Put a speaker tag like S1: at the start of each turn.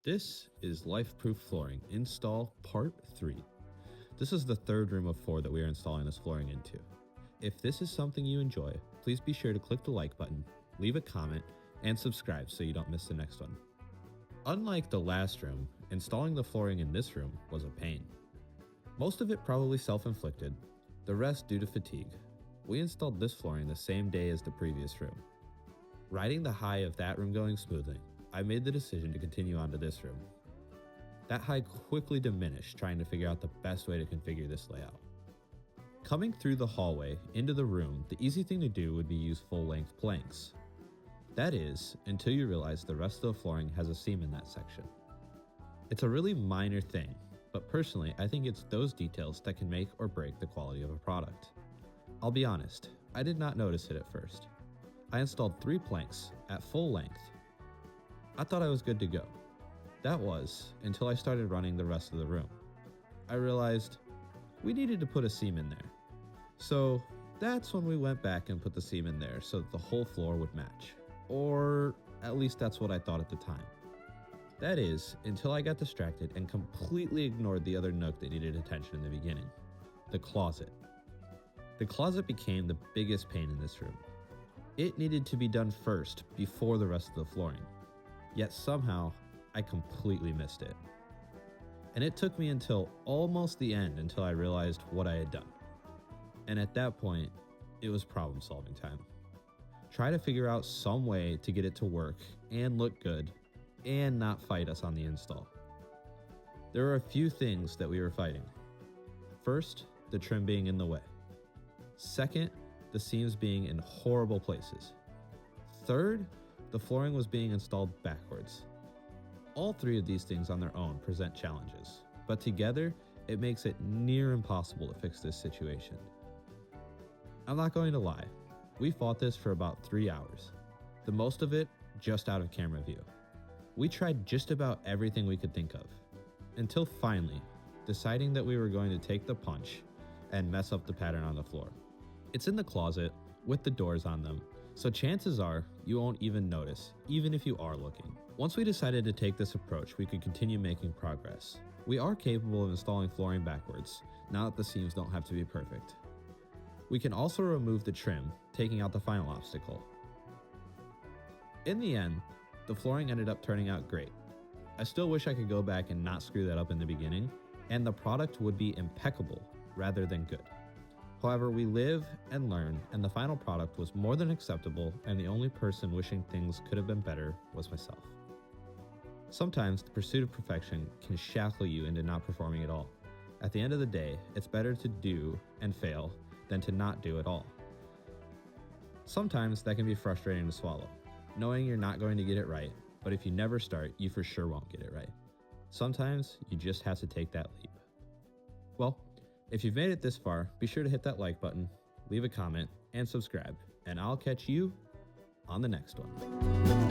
S1: This is Lifeproof Flooring Install Part 3. This is the third room of 4 that we are installing this flooring into. If this is something you enjoy, please be sure to click the like button, leave a comment, and subscribe so you don't miss the next one. Unlike the last room, installing the flooring in this room was a pain. Most of it probably self-inflicted, the rest due to fatigue. We installed this flooring the same day as the previous room. Riding the high of that room going smoothly, I made the decision to continue on to this room. That high quickly diminished trying to figure out the best way to configure this layout. Coming through the hallway into the room, the easy thing to do would be use full-length planks. That is, until you realize the rest of the flooring has a seam in that section. It's a really minor thing, but personally I think it's those details that can make or break the quality of a product. I'll be honest, I did not notice it at first. I installed 3 planks at full length. I thought I was good to go. That was until I started running the rest of the room. I realized we needed to put a seam in there. So that's when we went back and put the seam in there so that the whole floor would match. Or at least that's what I thought at the time. That is, until I got distracted and completely ignored the other nook that needed attention in the beginning, the closet. The closet became the biggest pain in this room. It needed to be done first before the rest of the flooring. Yet somehow, I completely missed it. And it took me until almost the end until I realized what I had done. And at that point, it was problem solving time. Try to figure out some way to get it to work and look good and not fight us on the install. There were a few things that we were fighting. First, the trim being in the way. Second, the seams being in horrible places. Third, the flooring was being installed backwards. All 3 of these things on their own present challenges, but together, it makes it near impossible to fix this situation. I'm not going to lie, we fought this for about 3 hours, the most of it just out of camera view. We tried just about everything we could think of, until finally, deciding that we were going to take the punch and mess up the pattern on the floor. It's in the closet, with the doors on them, so chances are you won't even notice, even if you are looking. Once we decided to take this approach, we could continue making progress. We are capable of installing flooring backwards, now that the seams don't have to be perfect. We can also remove the trim, taking out the final obstacle. In the end, the flooring ended up turning out great. I still wish I could go back and not screw that up in the beginning, and the product would be impeccable rather than good. However, we live and learn, and the final product was more than acceptable, and the only person wishing things could have been better was myself. Sometimes the pursuit of perfection can shackle you into not performing at all. At the end of the day, it's better to do and fail than to not do at all. Sometimes that can be frustrating to swallow, knowing you're not going to get it right, but if you never start, you for sure won't get it right. Sometimes you just have to take that leap. Well, if you've made it this far, be sure to hit that like button, leave a comment, and subscribe, and I'll catch you on the next one.